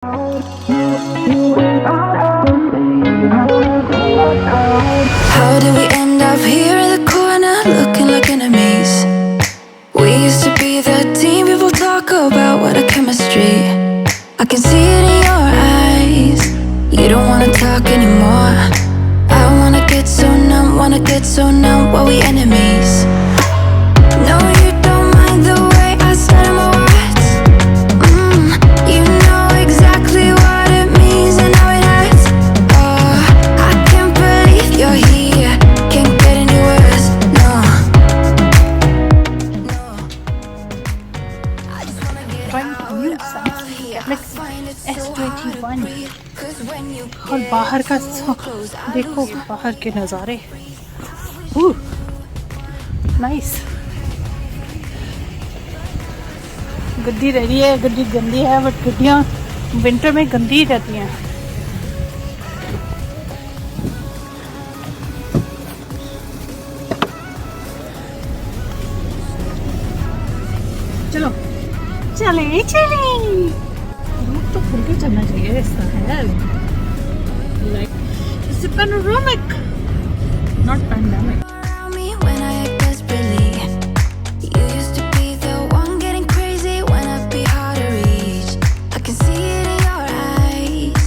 How did we end up here in the corner looking like enemies? We used to be the team people talk about, what a chemistry. I can see it in your eyes. You don't wanna talk anymore. I wanna get so numb, while we enemies. No, you don't mind the way I said my words. You know exactly what it means and how it hurts. Oh, I can't believe you're here. Can't get any worse. No. I just wanna get out of here. I find it so hard to breathe. 'Cause when you और बाहर का देखो, बाहर के नज़ारे nice. गड्डी रही है, गड्डी गंदी है, बट गड्डियाँ विंटर में गंदी ही रहती हैं। चलो चले चले, रूट तो खुल के चलना चाहिए, ऐसा है like it's a panoramic, not pandemic. around me when I act desperately. You used to be the one getting crazy when I'd be hard to reach. I can see it in your eyes.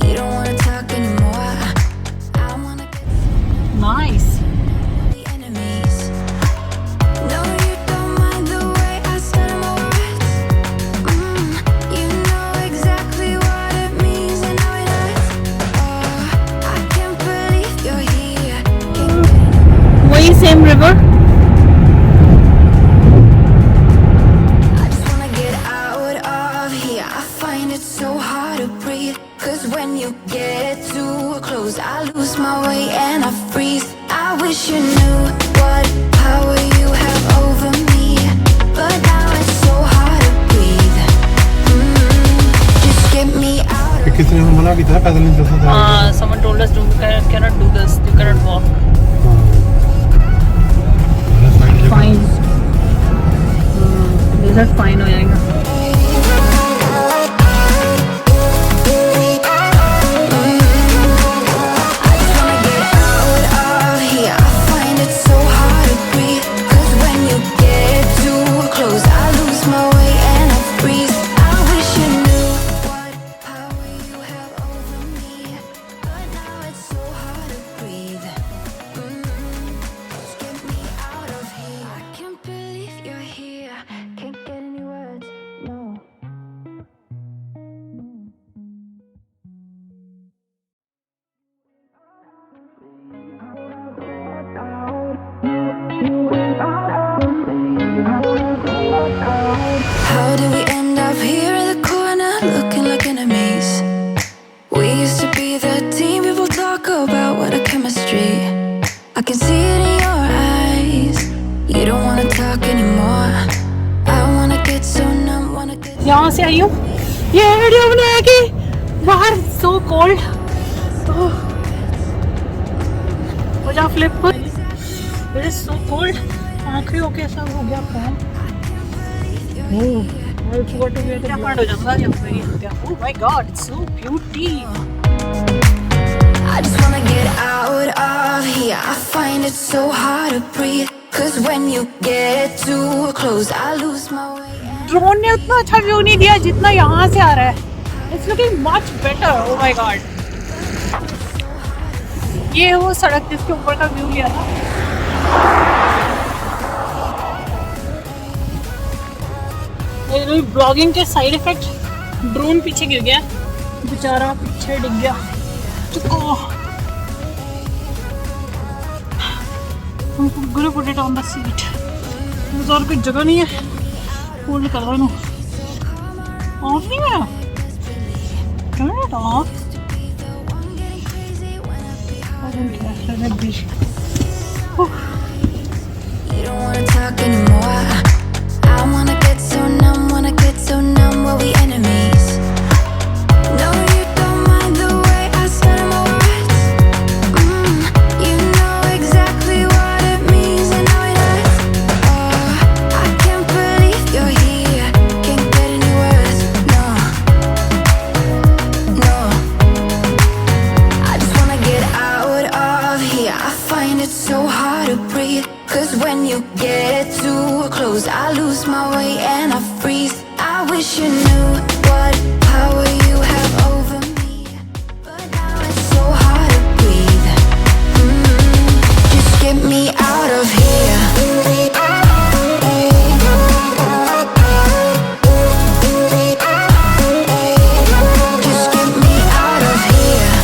You don't wanna talk anymore. I wanna get Nice. the enemies. No, you don't mind the way I said my words. You know exactly what it means and how it hurts. Oh, I can't believe you're here. वही same river. I just wanna get out of here. I find it so hard to breathe. 'Cause when you get too close, I lose my way and I freeze. I wish you knew what power you have over me. But now it's so hard to breathe. Just get me out of किसी ने मना भी था पैदल नहीं चल सकता। someone told us cannot do this, you cannot walk. Fine. Desert fine हो जाएगा। I just wanna get out of here. I find it so hard to breathe. 'Cause when you get too close, I lose my way and I freeze. I wish you knew what power you have over me. But now it's so hard to breathe. Just get me out of here. I can't believe you're here. Can't get any words. No. How did we end up here in the corner looking like enemies? We used to be the team people talk about, what a chemistry. I can see it in your eyes. You don't wanna talk anymore. I wanna get so numb, wanna get यहाँ से आई हूँ, ये video बनाएगी बाहर, so cold। हो जा flip पर, it is so cold। आखिरी होके ऐसा हो गया काम। I forgot to wear the part हो जाऊँगा जब मैं ये होता है। Oh my God, it's so beauty। I just wanna get out of here. I find it so hard to breathe. 'Cause when you get too close, I lose my way. Drone ने उतना अच्छा view नहीं दिया जितना यहाँ से आ रहा है। It's looking much better। Oh my God। ये वो सड़क जिसके ऊपर का व्यू लिया था। ये ब्लॉगिंग के साइड इफेक्ट, ड्रोन पीछे गिर गया, बेचारा पीछे डिग गया। I'm gonna put it on the seat। मुझे और कोई जगह नहीं है, होल्ड कर रहा हूँ। ऑफ नहीं है, turn it off। I don't care, let it be। You don't wanna talk anymore. I wanna get so numb, while we enemies. No, you don't mind the way I said my words. You know exactly what it means and how it hurts. Oh, I can't believe you're here. Can't get any worse. No. you get too close, I lose my way and I freeze. I wish you knew what power you have over me, but now it's so hard to breathe. Just get me out of here. Just get me out of here. I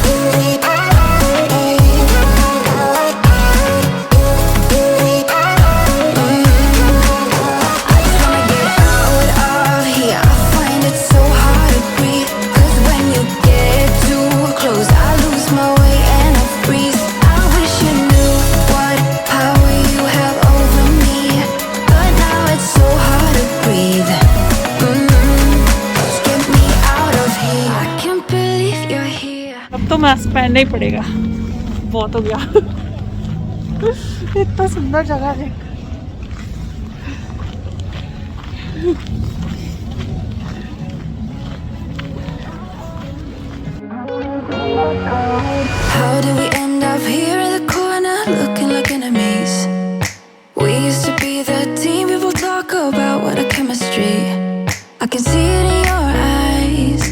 just wanna get out of here. I find it so hard to breathe, 'cause when you get too close, I lose my way and I freeze. I wish you knew what power you have over me, but now it's so hard to breathe. Just get me out of here. I can't believe you're here. अब तो mask पहनना ही पड़ेगा, बहुत हो गया। इतना सुंदर जगह है। How did we end up here in the corner, looking like enemies? We used to be the team people talk about, what a chemistry. I can see it in your eyes.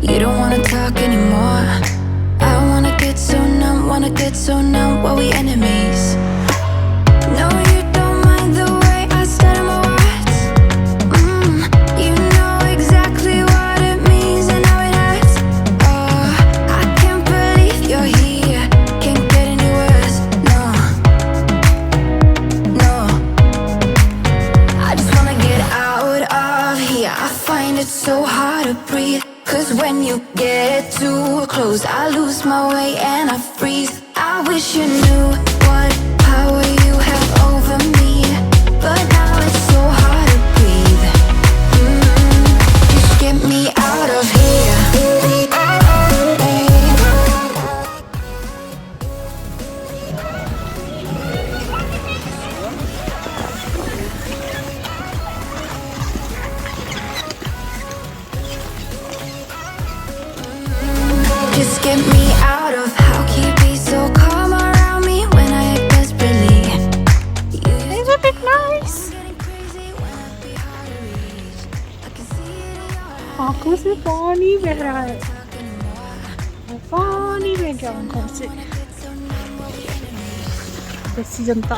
You don't wanna talk anymore. I wanna get so numb while we enemies. No, you don't mind the way I stutter my words. You know exactly what it means and how it hurts. Oh, I can't believe you're here. Can't get any worse. No, no. I just wanna get out of here. I find it so hard to breathe, 'cause when you get too close, I lose my way and I freeze. I wish you knew what power you have over me, but now it's so hard to breathe. Just get me out of here. Just get me out of. How can you be so calm around me when I act desperately? Isn't it nice? आंखों से पानी बह रहा है, पानी बह गया आंखों से। देसी जनता।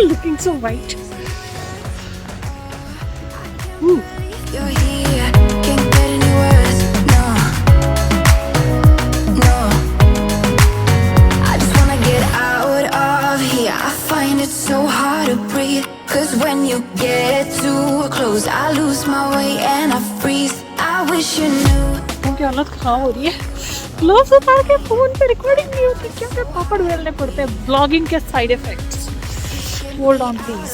Looking so white. You're here, can't get any worse. No, no. I just wanna get out of here. I find it so hard to breathe, 'cause when you get too close, I lose my way and I freeze. I wish you knew. उनकी हालत खराब हो रही है। Gloves उतार के phone पे recording नहीं होती, क्या क्या पापड़ बेलने पड़ते हैं। ब्लॉगिंग के side effects. Hold on please.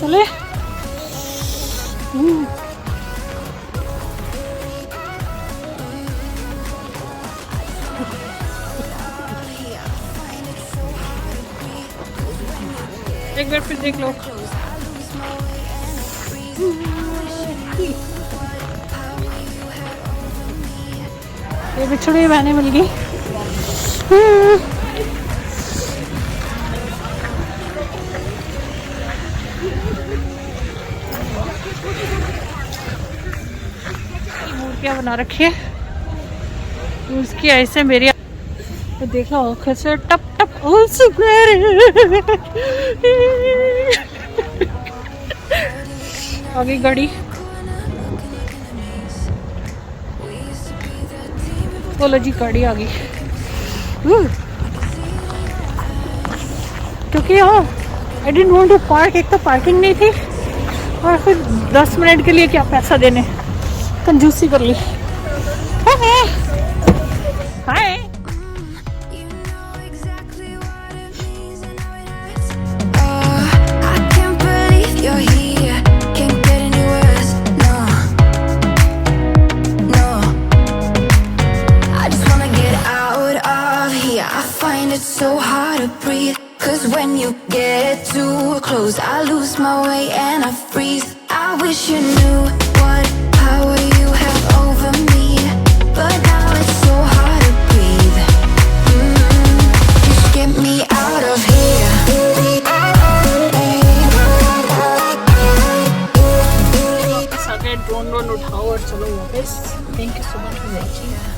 चले। एक बार फिर देख लो। ये बिछड़ी बहने मिल गई। मूर्तियाँ बना रखी है, उसकी ऐसे मेरी तो देख लो आँखों से टप टप आंसू आ गई गाड़ी। बोलो जी गाड़ी आ गई। क्योंकि यहाँ I didn't want to park, एक तो पार्किंग नहीं थी और फिर 10 मिनट के लिए क्या पैसा देने, कंजूसी कर ली। हाय So hard to breathe, 'Cause when you get too close, I lose my way and I freeze. I wish you knew what power you have over me, but now it's so hard to breathe. Just get me out of here. Drone उठाओ और चलो वापस. Thank you so much for watching.